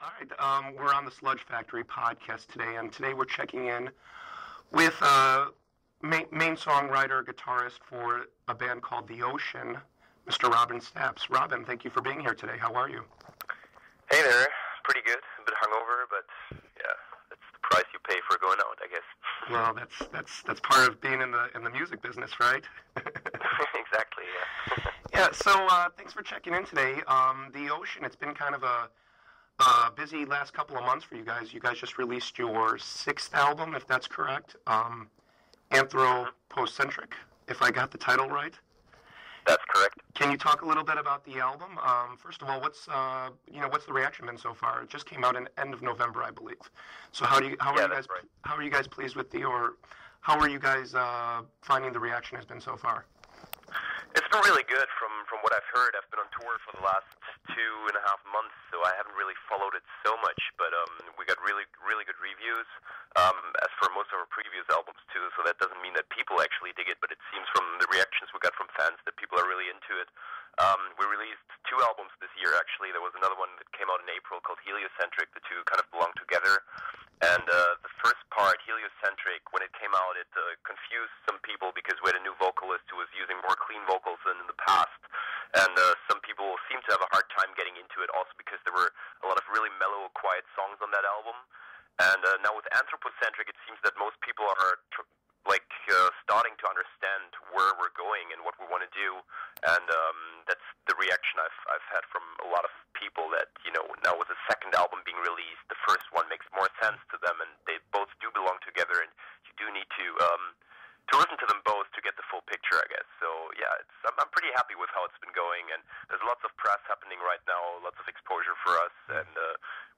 All right, we're on the Sludge Factory podcast today, and today we're checking in with main songwriter, guitarist for a band called The Ocean, Mr. Robin Staps. Robin, thank you for being here today. How are you? Hey there. Pretty good. A bit hungover, but yeah, that's the price you pay for going out, I guess. Well, that's part of being in the music business, right? Exactly. Yeah. Yeah. So thanks for checking in today. The Ocean. It's been kind of a busy last couple of months for you guys. You guys just released your 6th album, if that's correct. Anthropocentric, if I got the title right. That's correct. Can you talk a little bit about the album? First of all, what's the reaction been so far? It just came out in end of November, I believe. So how are you guys pleased with how are you guys finding the reaction has been so far? It's been really good from what I've heard. I've been on tour for the last 2.5 months, so I haven't really followed it so much, but we got really good reviews, as for most of our previous albums too, so that doesn't mean that people actually dig it, but it seems from the reactions we got from fans that people are really into it. We released 2 albums this year, actually. There was another one that came out in April called Heliocentric. The two kind of belong together. And the first part, Heliocentric, when it came out, it confused some people because we had a new vocalist who was using more clean vocals than in the past. And some people seemed to have a hard time getting into it also because there were a lot of really mellow, quiet songs on that album. And now with Anthropocentric, it seems that most people are starting to understand where we're going and what we want to do, and that's the reaction I've had from a lot of people, that now with the second album being released, the first one makes more sense to them, and they both do belong together, and you do need to listen to them both to get the full picture, I guess. So yeah, I'm pretty happy with how it's been going, and there's lots of press happening right now, lots of exposure for us, and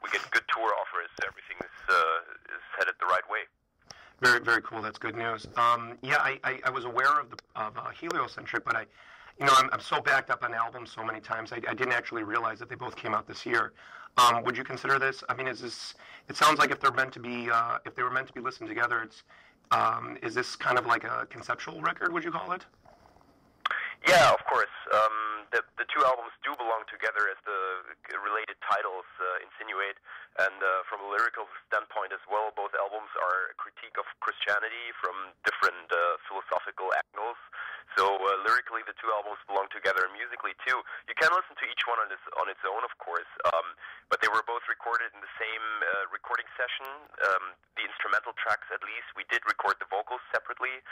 we get good tour offers. Everything is headed the right way. Very, very cool. That's good news. I was aware of Heliocentric, but I'm so backed up on albums so many times. I didn't actually realize that they both came out this year. Would you consider this? I mean, it sounds like if they were meant to be listened together, is this kind of like a conceptual record? Would you call it? Yeah, of course. The 2 albums do belong together, as the related titles insinuate, and from a lyrical standpoint as well, both albums are a critique of Christianity from different philosophical angles. So lyrically, the 2 albums belong together, and musically too. You can listen to each one on its own, of course, but they were both recorded in the same recording session. The instrumental tracks, at least, we did record the vocals separately.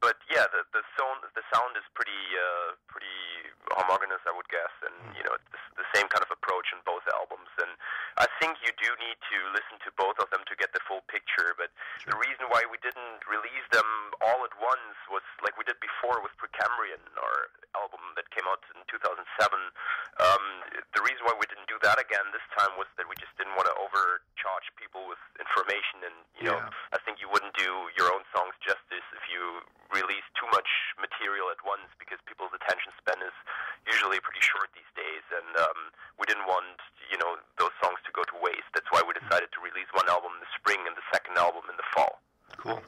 But yeah, the sound is pretty homogeneous, I would guess, and it's the same kind of approach in both albums. And I think you do need to listen to both of them to get the full picture. But sure. The reason why we didn't release them all at once was like we did before with Precambrian, our album that came out in 2007. The reason why we didn't do that again this time was that we just didn't want to overcharge people with information, and I think you wouldn't do your own songs justice if you release too much material at once, because people's attention span is usually pretty short these days, and we didn't want those songs to go to waste. That's why we decided to release one album in the spring and the second album in the fall. Cool.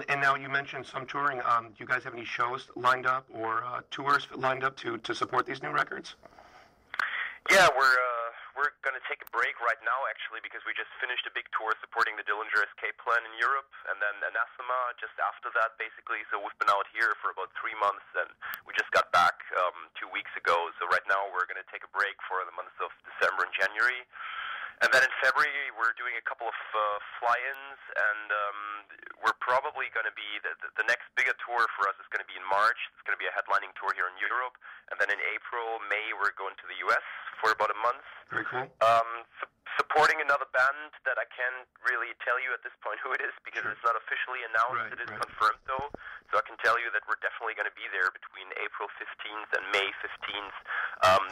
And now you mentioned some touring. Do you guys have any shows lined up or tours lined up to support these new records? Yeah, we're going to take a break right now, actually, because we just finished a big tour supporting the Dillinger Escape Plan in Europe, and then Anathema just after that, basically. So we've been out here for about 3 months, and we just got back 2 weeks ago. So right now we're going to take a break for the months of December and January. And then in February, we're doing a couple of fly-ins, and we're probably going to be, the next bigger tour for us is going to be in March. It's going to be a headlining tour here in Europe. And then in April, May, we're going to the U.S. for about a month. Very cool. Supporting another band that I can't really tell you at this point who it is, because It's not officially announced. It is confirmed, though. So I can tell you that we're definitely going to be there between April 15th and May 15th.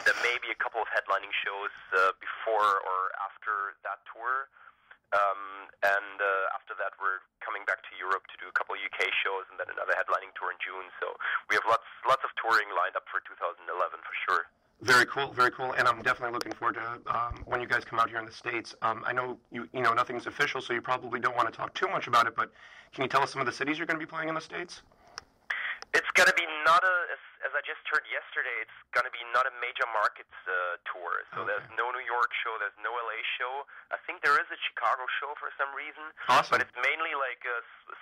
There may be a couple of headlining shows before or after that tour. And after that, we're coming back to Europe to do a couple of UK shows, and then another headlining tour in June. So we have lots of touring lined up for 2011 for sure. Very cool, and I'm definitely looking forward to when you guys come out here in the States. I know you know nothing's official, so you probably don't want to talk too much about it, but can you tell us some of the cities you're going to be playing in the States? It's going to be not as I just heard yesterday, it's going to be not a major markets tour. So there's no New York show, there's no LA show. I think there is a Chicago show for some reason. Awesome. But it's mainly like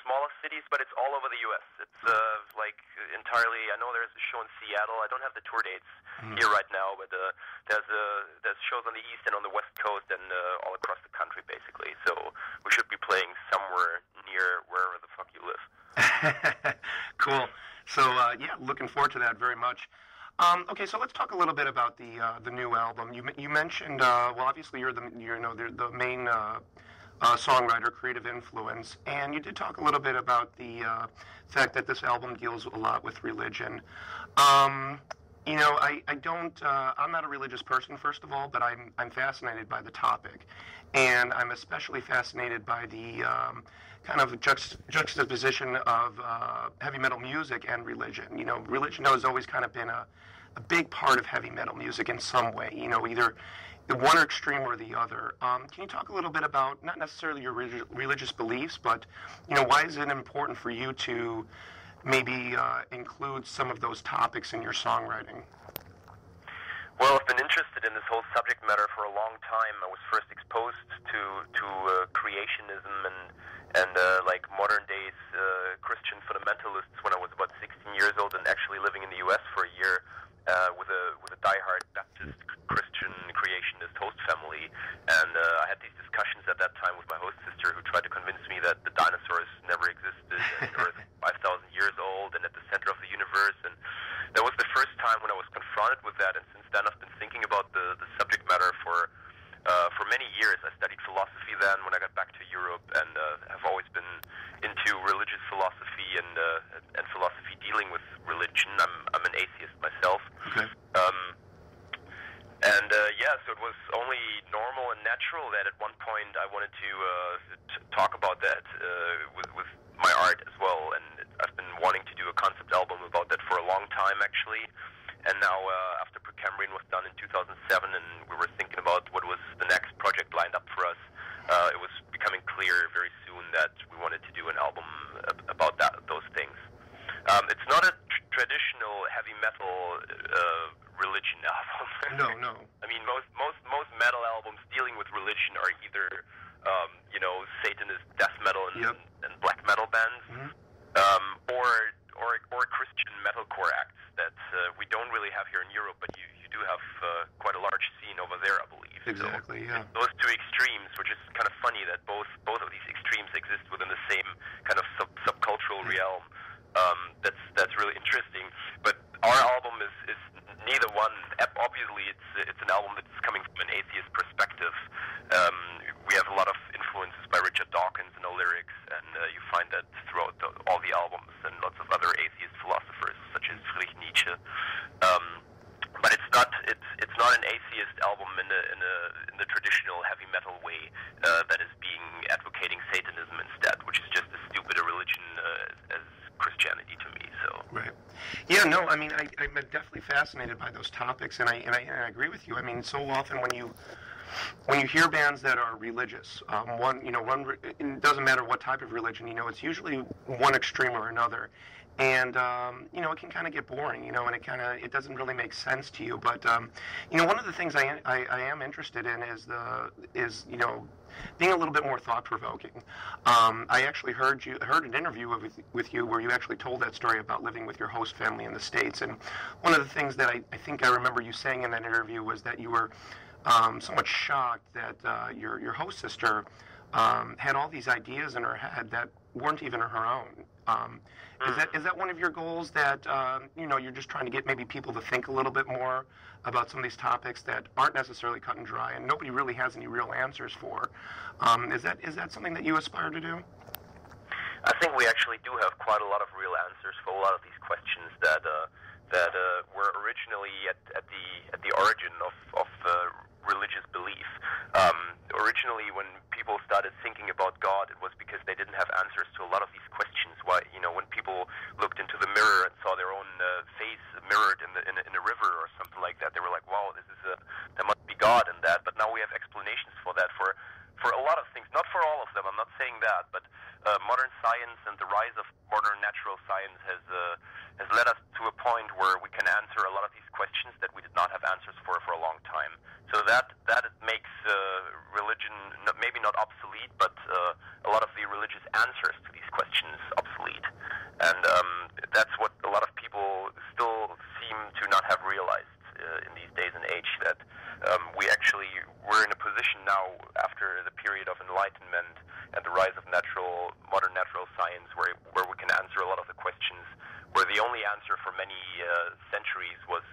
smaller cities, but it's all over the U.S. It's like entirely, I know there's a show in Seattle. I don't have the tour dates here right now, but there's shows on the East and on the West Coast and all across the country, basically. So we should be playing somewhere near wherever the fuck you live. Cool. So yeah, looking forward to that very much. Okay, so let's talk a little bit about the new album. You mentioned well, obviously you're the main songwriter, creative influence, and you did talk a little bit about the fact that this album deals a lot with religion. You know, I'm not a religious person, first of all, but I'm fascinated by the topic, and I'm especially fascinated by the kind of juxtaposition of heavy metal music and religion. You know, religion has always kind of been a big part of heavy metal music in some way, you know, either the one extreme or the other. Can you talk a little bit about, not necessarily your religious beliefs, but, you know, why is it important for you to maybe include some of those topics in your songwriting? Well, I've been interested in this whole subject matter for a long time. I was first exposed to creationism and like modern days Christian fundamentalists when I was about 16 years old and actually living in the U.S. for a year with a diehard Baptist Christian creationist host family. And I had these discussions at that time with my host sister, who tried to convince me that the dinosaurs never existed and Earth is 5,000 years old and at the center of the universe. And that was the first time when I was confronted with that. And since then, I've been thinking about the subject matter for many years. I studied philosophy then when I got back to Europe, and have always been into religious philosophy and philosophy dealing with religion. I'm an atheist myself. Okay. So it was only normal and natural that at one point I wanted to talk about that with my art as well. And I've been wanting to do a concept album about that for a long time, actually. And now, after Precambrian was done in 2007, and we were thinking about what was the next project lined up for us, it was becoming clear very soon that we wanted to do an album about those things. It's not a traditional heavy metal religion album. No. I mean, most metal albums dealing with religion are either, Satanist death metal and black metal bands, or Christian metalcore acts that we don't really have here in Europe, but you do have quite a large scene over there, I believe. Exactly, so, yeah. Those two extremes, which is kind of funny that both of these extremes exist within the same kind of subcultural realm. That's really interesting. But our album is neither one. Obviously, it's an album that's coming from an atheist perspective. We have a lot of influences by Richard Dawkins in our lyrics, and you find that throughout all the albums, and lots of other atheist philosophers such as Friedrich Nietzsche. But it's not an atheist album in the traditional heavy metal way that is being advocating Satanism instead, which is just as stupid a religion as Christianity to me. So right. Yeah, no, I mean, I'm definitely fascinated by those topics, and I agree with you. I mean, so often when you hear bands that are religious, it doesn't matter what type of religion, it's usually one extreme or another, and it can kind of get boring, and it doesn't really make sense to you. But one of the things I am interested in is being a little bit more thought-provoking. I actually heard an interview with you where you actually told that story about living with your host family in the States, and one of the things that I think I remember you saying in that interview was that you were somewhat shocked that your host sister had all these ideas in her head that weren't even her own. Is that one of your goals, that you're just trying to get maybe people to think a little bit more about some of these topics that aren't necessarily cut and dry and nobody really has any real answers for? Is that something that you aspire to do? I think we actually do have quite a lot of real answers for a lot of these questions that were originally at the origin of religious belief. Originally, when people started thinking about God, it was because they didn't have answers to a lot of these questions. Why, when people looked into the mirror and saw their own face mirrored in a river or something like that, they were like, "Wow, there must be God in that." But now we have explanations for that for a lot of things. Not for all of them. I'm not saying that, but modern science and the rise of modern natural science has led us to a point where we can makes religion maybe not obsolete, but a lot of the religious answers to these questions obsolete. And that's what a lot of people still seem to not have realized in these days and age, that we're in a position now after the period of enlightenment and the rise of modern natural science, where we can answer a lot of the questions, where the only answer for many centuries was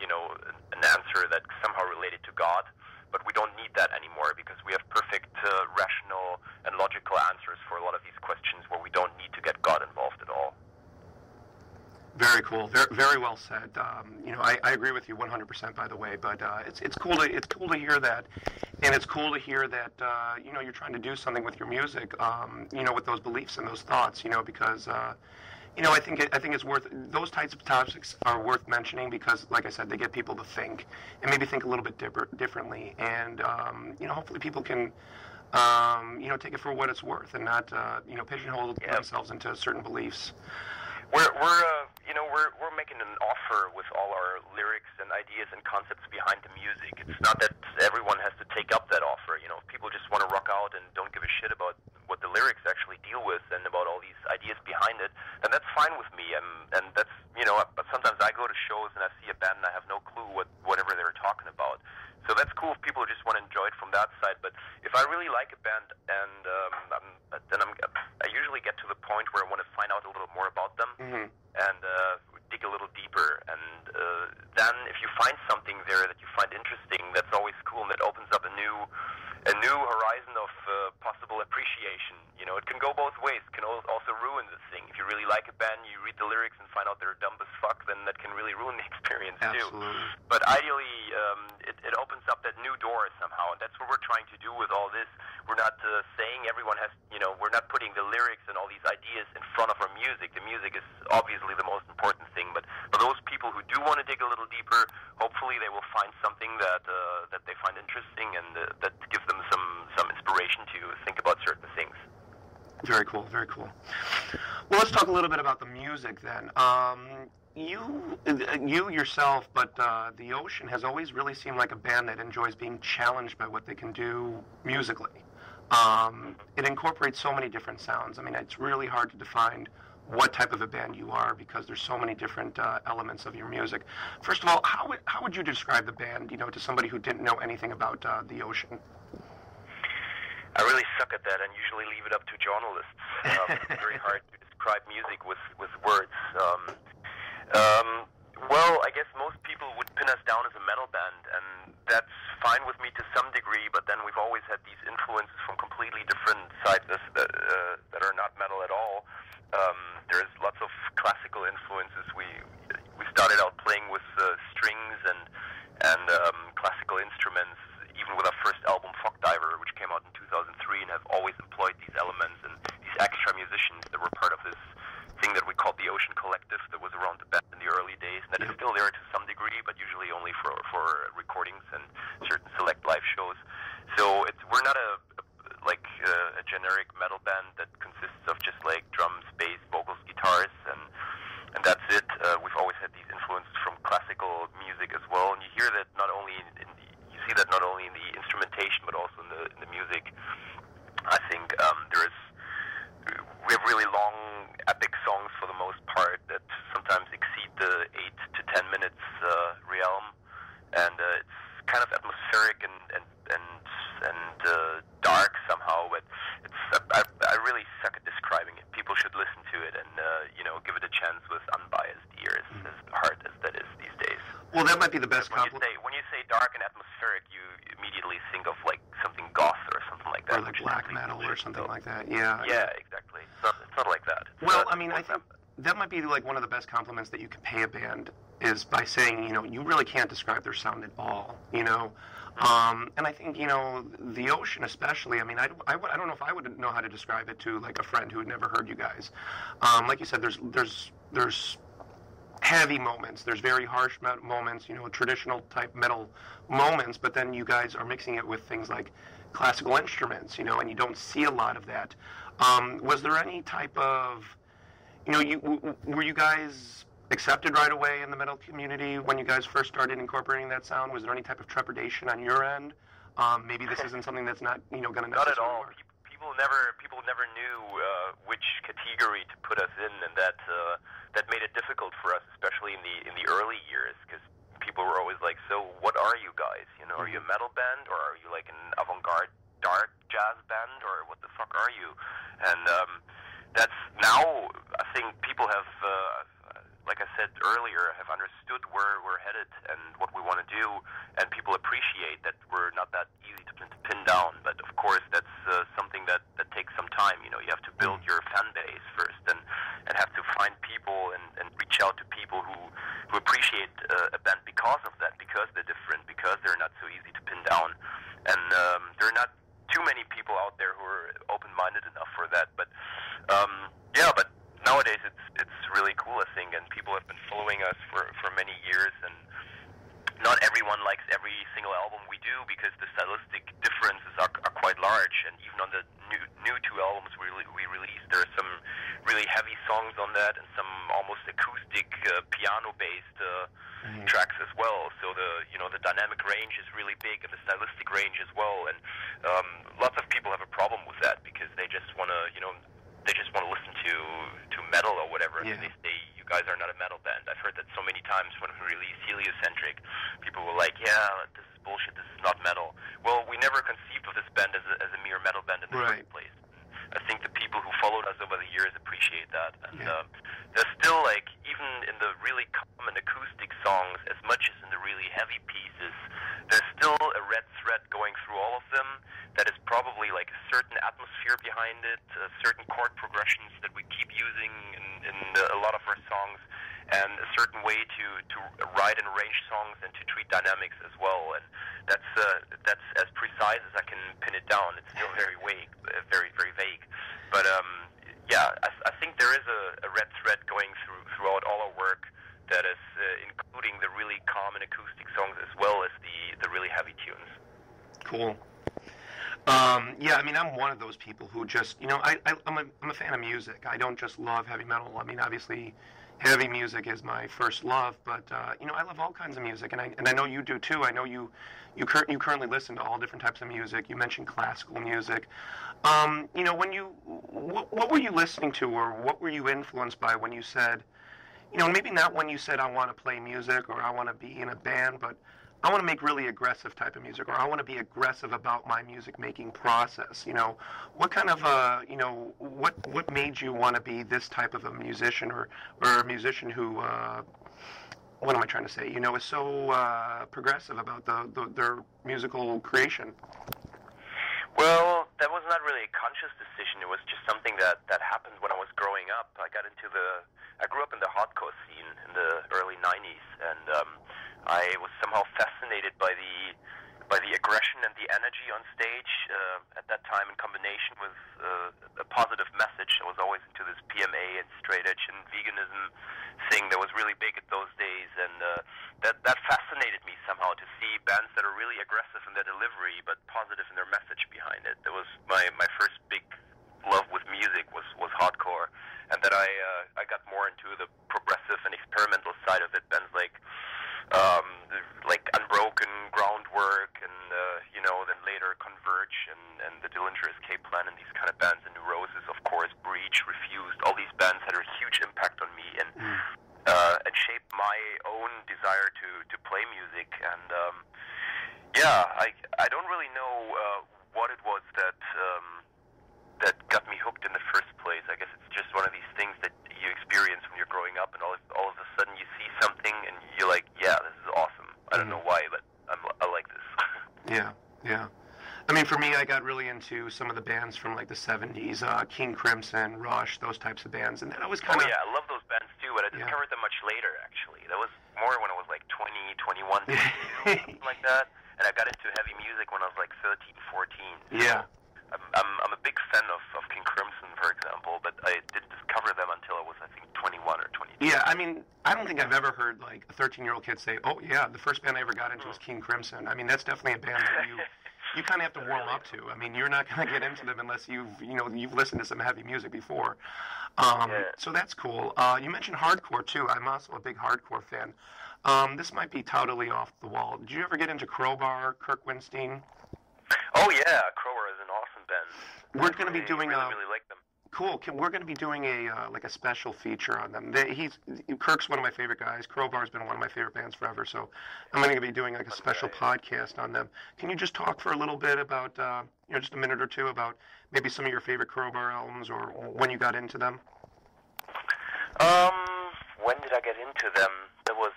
an answer that somehow related to God. But we don't need that anymore, because we have perfect rational and logical answers for a lot of these questions, where we don't need to get God involved at all. Very cool. Very, very well said. I agree with you 100%, by the way. But it's cool to hear that, and it's cool to hear that you're trying to do something with your music. With those beliefs and those thoughts. Because I think it's worth, those types of topics are worth mentioning, because, like I said, they get people to think and maybe think a little bit differently, and hopefully people can take it for what it's worth and not pigeonhole themselves into certain beliefs. We're making an offer with all our lyrics and ideas and concepts behind the music. It's not that everyone has to take up that offer. If people just want to rock out and don't give a shit about what the lyrics actually deal with and about all these ideas behind it, then that's fine with me. And that's, but sometimes I go to shows and I see a band and I have no clue whatever they're talking about. So that's cool if people just want to enjoy it from that side. But if I really like a band, and I usually get to the point where I want to find out a little more about them, mm-hmm. and dig a little deeper. And then if you find something there that you find interesting, that's always cool, and that opens up a new horizon of possible appreciation. It can go both ways. It can also ruin the thing. If you really like a band, you read the lyrics and find out they're dumb as fuck, then that can really ruin the experience. Absolutely. Too. But ideally, it opens up that new door somehow, and that's what we're trying to do with all this. We're not saying everyone has, we're not putting the lyrics and all these ideas in front of our music. The music is obviously the most important thing, but for those people who do want to dig a little deeper, hopefully they will find something that they find interesting, and that gives them some inspiration to think about certain things. Very cool, very cool. Well, let's talk a little bit about the music then. You yourself, but The Ocean has always really seemed like a band that enjoys being challenged by what they can do musically. It incorporates so many different sounds. I mean, it's really hard to define what type of a band you are, because there's so many different elements of your music. First of all, how would you describe the band, to somebody who didn't know anything about The Ocean? I really suck at that and usually leave it up to journalists. It's very hard to describe music with words. Well, I guess most people would pin us down as a metal band, and that's fine with me to some degree, but then we've always had these influences from completely different sides that are not metal at all. There's lots of classical influences. We started out playing with strings and classical instruments, even with our first album, Fuck Diver, which came out in 2003, and have always employed these elements and these extra musicians that were part of this thing that we called the Ocean Collective, that was around the band in the early days, and that is still there to some degree, but usually only for recordings and certain select live shows. So we're not a generic metal band that consists of just like drums, bass, vocals, guitars, and that's it. We've always had these influences from classical music as well, and you hear that not only you see that not only in the instrumentation but also in the music. I think we have really long, epic songs for the most part that sometimes exceed the 8 to 10 minutes realm, and it's kind of atmospheric and dark somehow. But I really suck at describing it. People should listen to it and give it a chance with unbiased ears, as hard as that is these days. Well, that might be the best compliment. When you say dark and atmospheric, you immediately think of like something goth or something like that. Or like black metal or something like that. Yeah. Yeah, exactly. It's not like that. Well, I mean, I think that might be like one of the best compliments that you can pay a band, is by saying, you really can't describe their sound at all, and I think, The Ocean especially, I mean, I don't know if I would know how to describe it to like a friend who had never heard you guys. Like you said, there's heavy moments, there's very harsh moments, traditional type metal moments, but then you guys are mixing it with things like classical instruments, and you don't see a lot of that. Was there any type of, were you guys accepted right away in the metal community when you guys first started incorporating that sound? Was there any type of trepidation on your end? Maybe this isn't something that's not, going to necessarily Not at all. work. People never knew which category to put us in, and that made it difficult for us, especially in the early years, because people were always like, "So, what are you guys? Are you a metal band, or are you like an avant-garde dark jazz band, or what the fuck are you?" And that's now, I think people have, like I said earlier, have understood where we're headed and what we want to do, and people appreciate that we're not that easy to pin down. But of course, that's something that takes some time. You have to build your fan base first, and have to find people and reach out to people who appreciate a band because of that, because they're different, because they're not so easy to pin down. And there are not too many people out there who are open-minded enough for that. But but nowadays it's really cool, I think, and people have been following us for many years, and not everyone likes every single album we do, because the stylistic differences are quite large, and even on the new two albums we released, there are some really heavy songs on that, and some almost acoustic piano-based tracks as well. So the dynamic range is really big, and the stylistic range as well. And lots of people have a problem with that, because they just want to listen to metal or whatever, and they say, "You guys are not a metal band." I've heard that so many times when we released Heliocentric. People were like, "Yeah, this is bullshit. This is not metal." Well, we never conceived of this band as a mere metal band in the first place. I think the people who followed us over the years appreciate that. And there's still, like, even in the really calm and acoustic songs, as much as in the really heavy pieces, there's still a red thread going through all of them that is probably like a certain atmosphere behind it, certain chord progressions that we keep using in a lot of our songs, and a certain way to write and arrange songs and to treat dynamics as well. And that's as precise as I can pin it down. It's still very vague, very, very vague. But I think there is a red thread going throughout all our work that is including the really calm and acoustic songs as well as the really heavy tunes. Cool. I mean, I'm one of those people who just, I'm a fan of music. I don't just love heavy metal. I mean, obviously, heavy music is my first love, but I love all kinds of music, and I know you do too. I know you currently listen to all different types of music. You mentioned classical music. What were you listening to, or what were you influenced by when you said, maybe not when you said I want to play music or I want to be in a band, but I want to make really aggressive type of music, or I want to be aggressive about my music making process. What kind of what made you want to be this type of a musician, or a musician who what am I trying to say? Is so progressive about their musical creation. Well, that was not really a conscious decision. It was just something that happened when I was growing up. I grew up in the hardcore scene in the early '90s, and I was somehow fascinated by the aggression and the energy on stage at that time, in combination with a positive message. I was always into this PMA and straight edge and veganism thing that was really big at those days, and that fascinated me somehow, to see bands that are really aggressive in their delivery but positive in their message behind it. That was my first big love with music was hardcore, and that I got more into the progressive and experimental side of it. Bands like Unbroken, Groundwork, and then later Converge and the Dillinger Escape Plan, and these kind of bands, and Neurosis, of course, Breach, Refused. All these bands had a huge impact on me and shaped my own desire to play music. And I don't really know what it was that got me hooked in the first place. I guess it's just one of these things that you experience when you're growing up, and all of a sudden you see something and you're like, yeah, this is awesome. I don't know why, but I like this. Yeah. I mean, for me, I got really into some of the bands from like the 70s, King Crimson, Rush, those types of bands, and then I was kind of... Oh yeah, I love those bands too, but I discovered them much later, actually. That was more when I was like 20, 21, 22, something like that, and I got into heavy music when I was like 13, 14. Yeah. I'm a big fan of King Crimson, for example, but I didn't discover them until I was, I think, 21 or 22. Yeah, I mean, I don't think I've ever heard like a 13-year-old kid say, "Oh yeah, the first band I ever got into was King Crimson." I mean, that's definitely a band that you kind of have to warm up to. I mean, you're not going to get into them unless you've listened to some heavy music before. So that's cool. You mentioned hardcore too. I'm also a big hardcore fan. This might be totally off the wall. Did you ever get into Crowbar, Kirk Windstein? Oh yeah, Crowbar is an awesome band. We're going to be doing really like them. Cool. We're going to be doing a special feature on them. Kirk's one of my favorite guys. Crowbar's been one of my favorite bands forever. So I'm going to be doing like a special podcast on them. Can you just talk for a little bit about just a minute or two about maybe some of your favorite Crowbar albums or when you got into them? When did I get into them? That was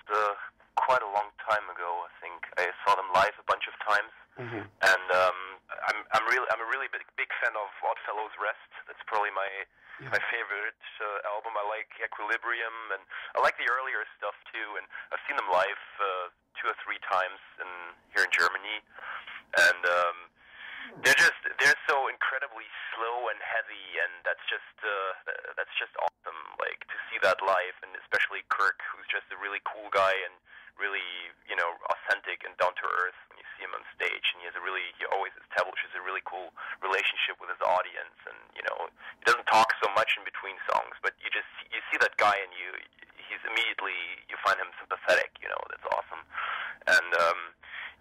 quite a long time ago. I think I saw them live a bunch of times, and I'm a really big fan of Oddfellows Rest. That's probably my favorite album. I like Equilibrium, and I like the earlier stuff too. And I've seen them live 2 or 3 times here in Germany, and they're so incredibly slow and heavy, and that's just awesome. Like to see that live, and especially Kirk, who's just a really cool guy and really authentic and down to earth when you see him on stage, and he always establishes a really cool relationship with his audience, and he doesn't talk so much in between songs, but you see that guy and he's immediately you find him sympathetic. That's awesome, and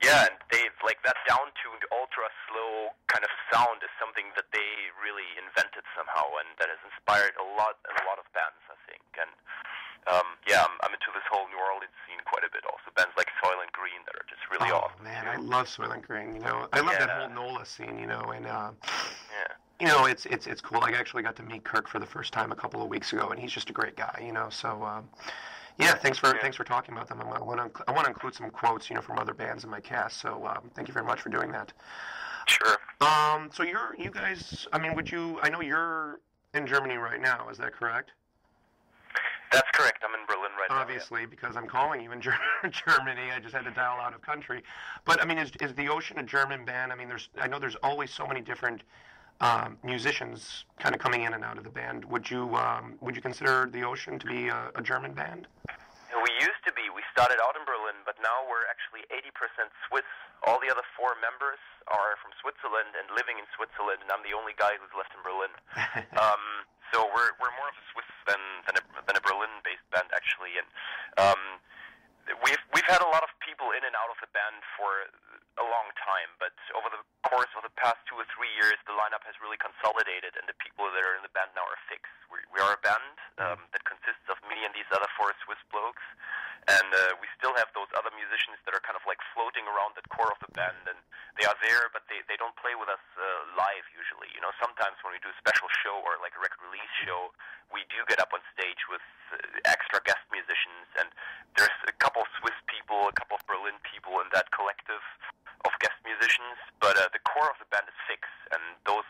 and they've like that down-tuned, ultra slow kind of sound is something that they really invented somehow, and that has inspired a lot of bands, I think. And I'm into this whole New Orleans scene quite a bit. Also, bands like Soylent Green that are just really awesome. Oh man, I love Soylent Green. I love that whole NOLA scene. It's cool. I actually got to meet Kirk for the first time a couple of weeks ago, and he's just a great guy. So. Thanks for talking about them. I want to include some quotes, from other bands in my cast. So thank you very much for doing that. Sure. So you guys. I know you're in Germany right now. Is that correct? That's correct. I'm in Berlin right now. Obviously, because I'm calling you in Germany. I just had to dial out of country. But is the Ocean a German band? I know there's always so many different musicians kind of coming in and out of the band. Would you consider the Ocean to be a German band? We used to be. We started out in Berlin, but now we're actually 80% Swiss. All the other 4 members are from Switzerland and living in Switzerland, and I'm the only guy who's left in Berlin. So we're more of a Swiss than a Berlin-based band actually, and we've had a lot of people in and out of the band for a long time, but over the course of the past 2 or 3 years, the lineup has really consolidated, and the people that are in the band now are fixed. We are a band that consists of me and these other 4 Swiss blokes, and we still have those other musicians that are kind of like floating around that core of the band, and they are there, but they don't play with us live usually. Sometimes when we do a special show or like a record release show, we do get up on stage with extra guest musicians, and there's a couple of Swiss people, a couple of Berlin people in that collective of guest musicians, but the core of the band is fixed, and those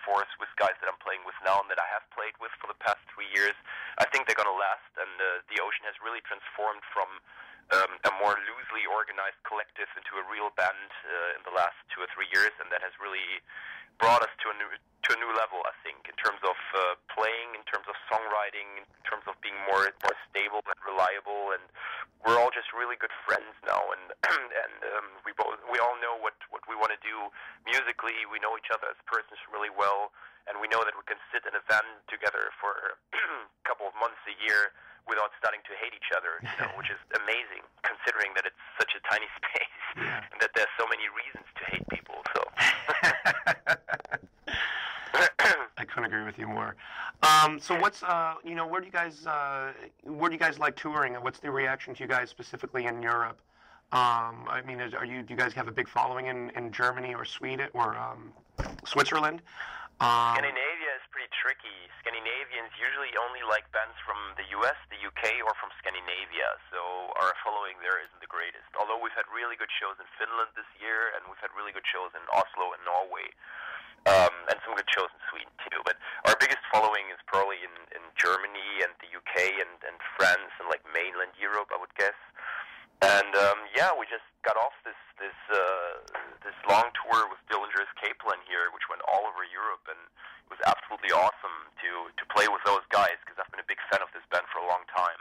4 Swiss guys that I'm playing with now and that I have played with for the past 3 years, I think they're going to last, and the Ocean has really transformed from a more loosely organized collective into a real band in the last 2 or 3 years, and that has really brought us to a new level, I think, in terms of playing, in terms of songwriting, in terms of being more stable and reliable, and we're all just really good friends now, and we all know what we want to do musically. We know each other as persons really well, and we know that we can sit in a van together for a couple of months a year without starting to hate each other, which is amazing, considering that it's such a tiny space and that there's so many reasons to hate people. So I couldn't agree with you more. So what's where do you guys like touring, and what's the reaction to you guys specifically in Europe? Do you guys have a big following in Germany or Sweden or Switzerland? Scandinavia is pretty tricky. Scandinavians usually only like bands from the US, the UK, or from Scandinavia, so our following there isn't the greatest. Although we've had really good shows in Finland this year, and we've had really good shows in Oslo and Norway, and some good shows in Sweden too. But our biggest following is probably in Germany and the UK and France and like mainland Europe, I would guess. And we just got off this long tour with Dillinger's Capelin here, which went all over Europe, and it was absolutely awesome to play with those guys, because I've been a big fan of this band for a long time,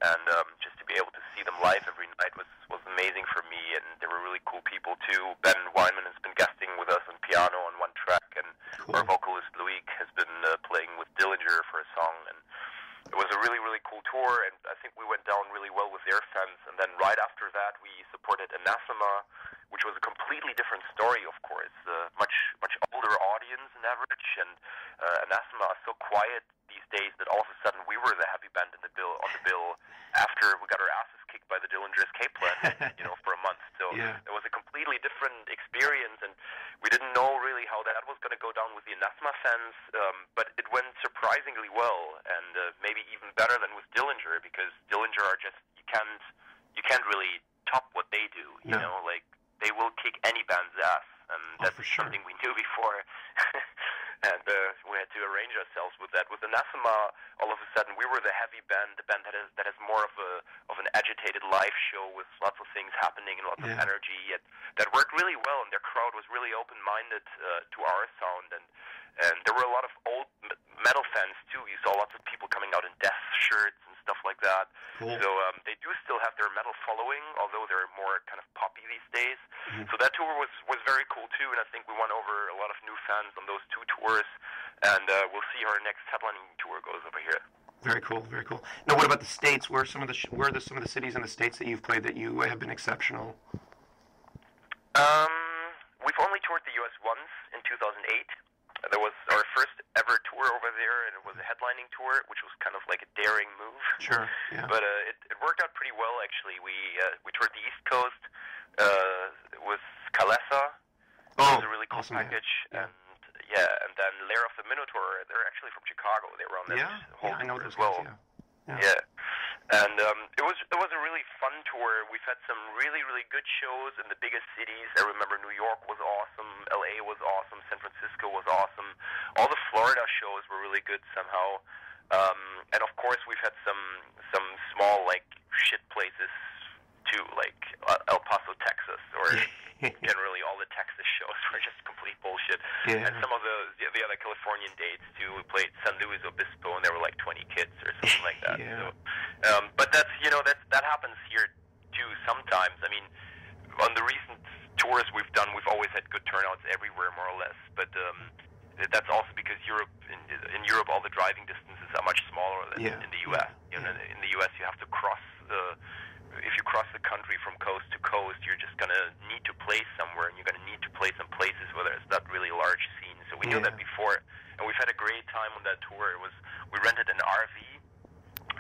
and just to be able to see them live every night was amazing for me, and they were really cool people too. Ben Weinman has been guesting with us on piano on one track, and our vocalist Loic has been playing with Dillinger for a song, and it was a really, really cool tour, and I think we went down really well with their fans. And then right after that, we supported Anathema, which was a completely different different story, of course. Much older audience on average, and Anathema are so quiet these days that all of a sudden we were the heavy band on the bill after we got our asses kicked by the Dillinger Escape Plan, for a month. So it was a completely different experience, and we didn't know really how that was going to go down with the Anathema fans, but it went surprisingly well, and maybe even better than with Dillinger, because Dillinger are just you can't really top what they do. You know, like they will kick any band's ass, and that's something we knew before. And we had to arrange ourselves with that. With Anathema, all of a sudden, we were the heavy band, the band that has more of an agitated live show with lots of things happening and lots of energy. Yet that worked really well, and their crowd was really open-minded to our sound. And there were a lot of old metal fans too. You saw lots of people coming out in Death shirts and stuff like that. Cool. So they do still have their metal following, although they're more kind of poppy these days. So that tour was very cool too, and I think we won over a lot of new fans on those two tours. And we'll see how our next headlining tour goes over here. Very cool, very cool. Now, what about the States? Where are some of the cities in the States that you've played that you have been exceptional? We've only toured the U.S. once in 2008. There was our first ever tour over there, and it was a headlining tour, which was kind of like a daring move. Sure, yeah. But it worked out pretty well, actually. We toured the East Coast with Kalesa. It was a really cool package. Yeah. And then Lair of the Minotaur, they're actually from Chicago. They were on that whole I know tour those as well. guys, Yeah. And it was a really fun tour. We've had some really, really good shows in the biggest cities. I remember New York was awesome, LA was awesome, San Francisco was awesome. All the Florida shows were really good somehow. And of course we've had some small like shit places too, like El Paso, Texas, or generally all the Texas shows were just complete bullshit. And some of the other Californian dates too. We played San Luis Obispo, and there were like 20 kids or something like that. So, but that's that happens here too sometimes. I mean, on the recent tours we've done, we've always had good turnouts everywhere, more or less. But that's also because in Europe, all the driving distances are much smaller than in the U.S. In the U.S., you have to cross if you cross the country from coast to coast, you're just going to need to play somewhere, and you're going to need to play some places where there's not really large scenes. So we knew that before, and we've had a great time on that tour. We rented an RV,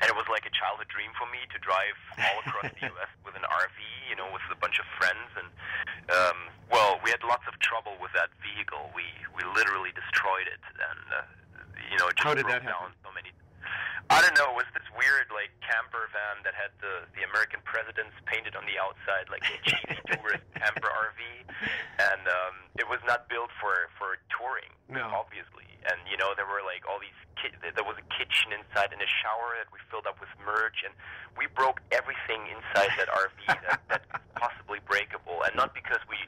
and it was like a childhood dream for me to drive all across the U.S. with an RV, with a bunch of friends. And we had lots of trouble with that vehicle. We literally destroyed it, and it just How did broke that happen? down so many. I don't know. It was this weird, like, camper van that had the American presidents painted on the outside, like a cheesy tourist camper RV, and it was not built for touring, obviously. And there were like all these. There was a kitchen inside and a shower that we filled up with merch, and we broke everything inside that RV that was possibly breakable, and not because we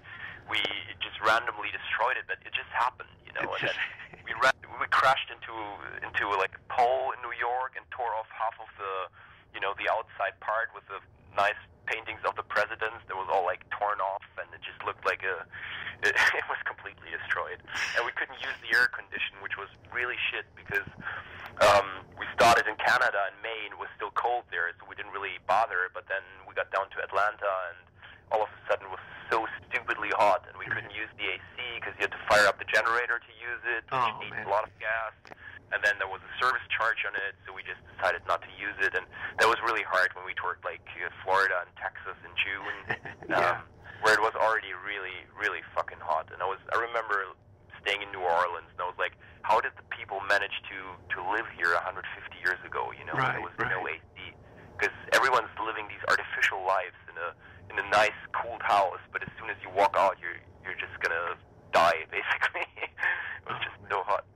just randomly destroyed it, but it just happened, And then we crashed into like a pole in New York and tore off half of the outside part with the nice paintings of the presidents. That was all like torn off, and it just looked like it was completely destroyed. And we couldn't use the air condition, which was really shit because we started in Canada in May and it was still cold there, so we didn't really bother. But then we got down to Atlanta, and all of a sudden it was so stupidly hot, and we couldn't use the AC because you had to fire up the generator to use it, which needs a lot of gas. And then there was a service charge on it, so we just decided not to use it. And that was really hard when we toured like Florida and Texas in June, where it was already really, really fucking hot. And I remember staying in New Orleans, and I was like, how did the people manage to live here 150 years ago? There was no AC, because everyone's living these artificial lives in a nice, cooled house. But as soon as you walk out, you're just gonna die, basically. It was just so hot.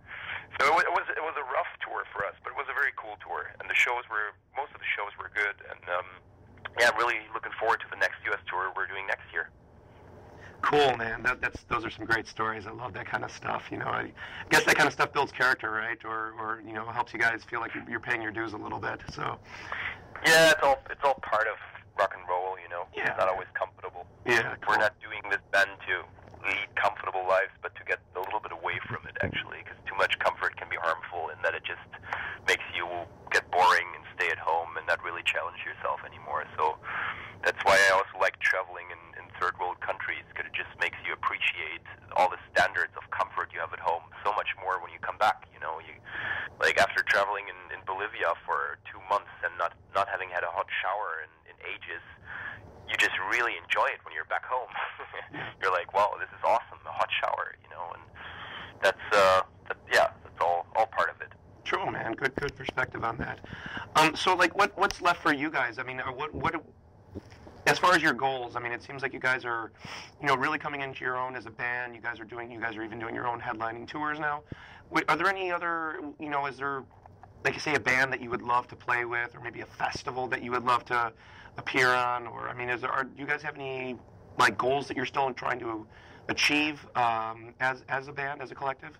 So it was a rough tour for us, but it was a very cool tour, and most of the shows were good, and I'm really looking forward to the next U.S. tour we're doing next year. Cool, man. Those are some great stories. I love that kind of stuff. I guess that kind of stuff builds character, right? Or helps you guys feel like you're paying your dues a little bit. So yeah, it's all part of rock and roll. Yeah. It's not always comfortable. Yeah, cool. We're not doing this band to lead comfortable lives, but to get a little bit away from it, actually, because too much comfort can be harmful in that it just makes you get boring and stay at home and not really challenge yourself anymore. So that's why I also like traveling in third world countries, because it just makes you appreciate all the standards of comfort you have at home so much more when you come back. Like after traveling in Bolivia for 2 months and not having had a hot shower in ages, you just really enjoy it when you're back home. You're like, wow, this is awesome, a hot shower, and that's all part of it. True, man. Good perspective on that. So like, what's left for you guys? I mean, what as far as your goals? I mean, it seems like you guys are, really coming into your own as a band. You guys are even doing your own headlining tours now. Are there any other, is there, like you say, a band that you would love to play with, or maybe a festival that you would love to appear on, or I mean, do you guys have any like goals that you're still trying to achieve as a band, as a collective?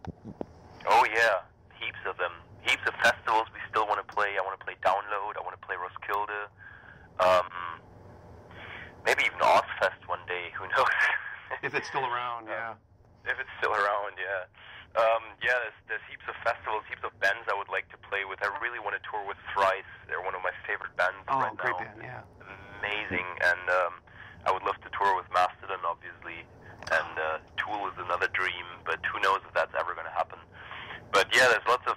Oh yeah, heaps of them. Heaps of festivals we still want to play. I want to play Download. I want to play Roskilde. Maybe even Ozfest one day. Who knows? If it's still around, yeah. If it's still around, yeah. There's heaps of festivals, heaps of bands I would like to play with. I really want to tour with Thrice. They're one of my favorite bands right now. Oh, great band, yeah. Amazing. And I would love to tour with Mastodon, obviously. And Tool is another dream, but who knows if that's ever going to happen. But yeah, there's lots of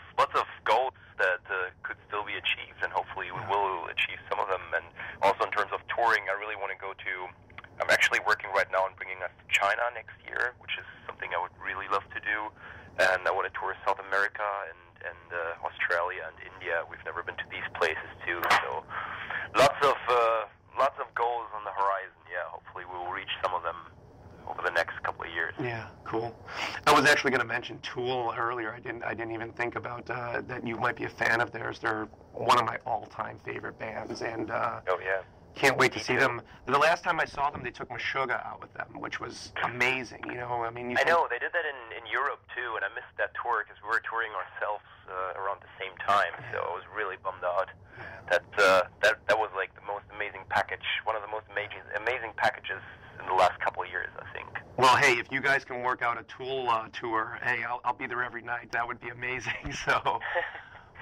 goals that could still be achieved, and hopefully we will achieve some of them. And also in terms of touring, I really want to go to. I'm actually working right now on bringing us to China next year, which is something I would really love to do. And I want to tour South America and Australia and India. We've never been to these places too, so lots of goals on the horizon. Yeah, hopefully we will reach some of them over the next couple of years. Yeah, cool. I was actually going to mention Tool earlier. I didn't even think about that you might be a fan of theirs. They're one of my all-time favorite bands, and oh yeah. Can't wait to see them. The last time I saw them, they took Meshuggah out with them, which was amazing. I mean, I know they did that in Europe too, and I missed that tour because we were touring ourselves around the same time. So I was really bummed out. That was like the most amazing package, one of the most amazing packages in the last couple of years, I think. Well, hey, if you guys can work out a Tool tour, hey, I'll be there every night. That would be amazing. So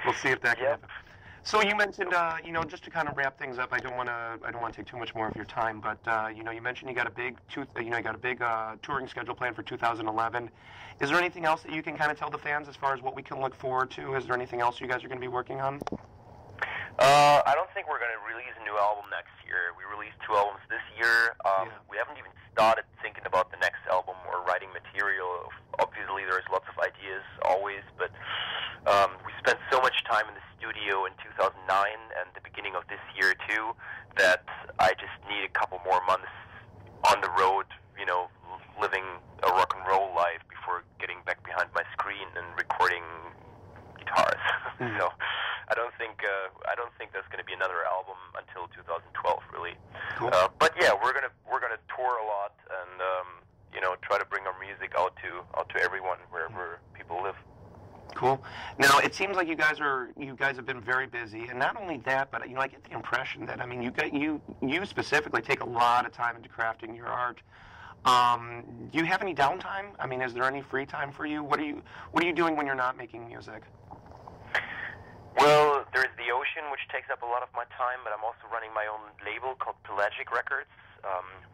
we'll see if that can happen. So you mentioned, just to kind of wrap things up, I don't want to take too much more of your time, but you mentioned you got a big touring schedule planned for 2011. Is there anything else that you can kind of tell the fans as far as what we can look forward to? Is there anything else you guys are going to be working on? I don't think we're going to release a new album next year. We released 2 albums this year. We haven't even started thinking about the next album or writing material. Obviously, there's lots of ideas always, but we spent so much time in the studio in 2009 and the beginning of this year too that I just need a couple more months on the road, living a rock and roll life before getting back behind my screen and recording guitars. So I don't think there's going to be another album until 2012, really. Cool. But yeah, we're gonna tour a lot and try to bring our music out to everyone wherever people live. Cool. Now it seems like you guys have been very busy, and not only that, but I get the impression that you specifically take a lot of time into crafting your art. Do you have any downtime? I mean, is there any free time for you? What are you doing when you're not making music? Well, there's the ocean, which takes up a lot of my time, but I'm also running my own label called Pelagic Records.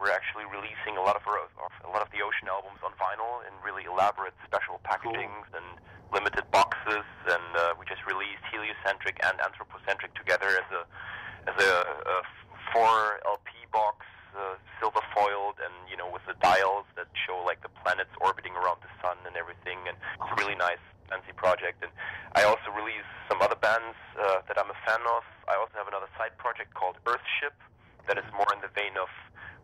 We're actually releasing a lot of the Ocean albums on vinyl in really elaborate special packagings and limited boxes, and we just released Heliocentric and Anthropocentric together as a 4 LP box, silver foiled, and with the dials that show like the planets orbiting around the sun and everything, and it's a really nice fancy project. And I also release some other bands that I'm a fan of. I also have another side project called Earthship that is more in the vein of,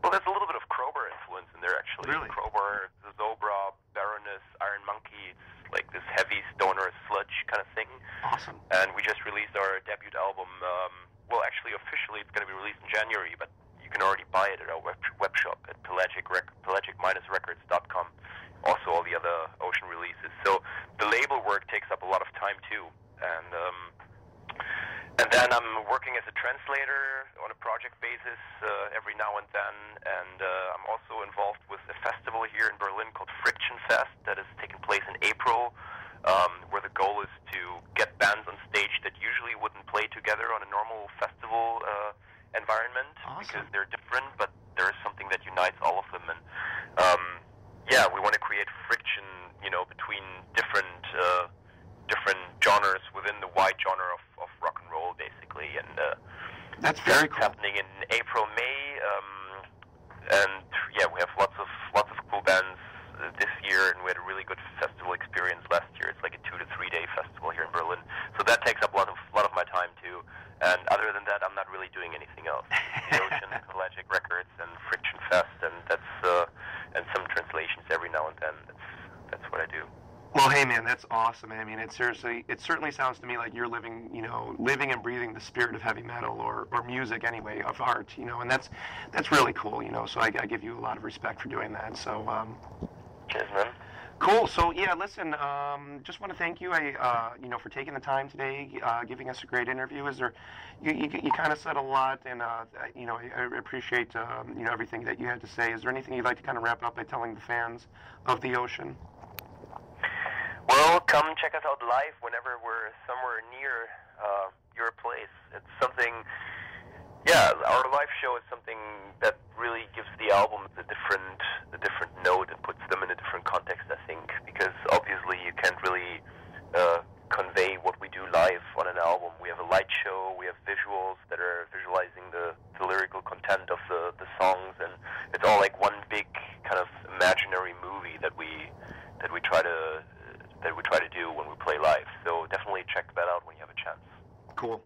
well, there's a little bit of Crowbar influence in there actually. Really? Crowbar, Zobra, Baroness, Iron Monkey. It's like this heavy stoner sludge kind of thing. Awesome. And we just released our debut album. Well, actually, officially, it's going to be released in January, but you can already buy it at our web shop at pelagic-records.com. Also, all the other Ocean releases. So the label work takes up a lot of time too, and then I'm working as a translator on a project basis every now and then, and I'm also involved with a festival here in Berlin called Friction Fest that is taking place in April, where the goal is to get bands on stage that usually wouldn't play together on a normal festival environment. Awesome. Because they're different, but there is something that unites all of them. And we want to create friction between different genres within the wide genre of rock and roll, basically. And that's very cool. Happening in April, May, and yeah, we have lots of cool bands this year, and we had a really good festival experience last year. It's like a 2 to 3 day festival here in Berlin, so that takes up a lot of my time too. And other than that, I'm not really doing anything else. The Ocean, Pelagic Records, and Friction Fest, and that's and some translations every now and then. That's what I do. Well, hey man, that's awesome. I mean, it certainly sounds to me like you're living and breathing the spirit of heavy metal or music anyway, of art, and that's really cool, So I give you a lot of respect for doing that. So. Cheers, man. Cool. So yeah, listen. Just want to thank you, for taking the time today, giving us a great interview. Is there, you kind of said a lot, and I appreciate everything that you had to say. Is there anything you'd like to kind of wrap up by telling the fans of the Ocean? Well, come check us out live whenever we're somewhere near your place. It's something. Yeah, our live show is something that really gives the albums a different note and puts them in a different context, I think, because obviously you can't really convey what we do live on an album. We have a light show, we have visuals that are visualizing the lyrical content of the songs, and it's all like one big kind of imaginary movie that we try to do when we play live. So definitely check that out when you have a chance. Cool.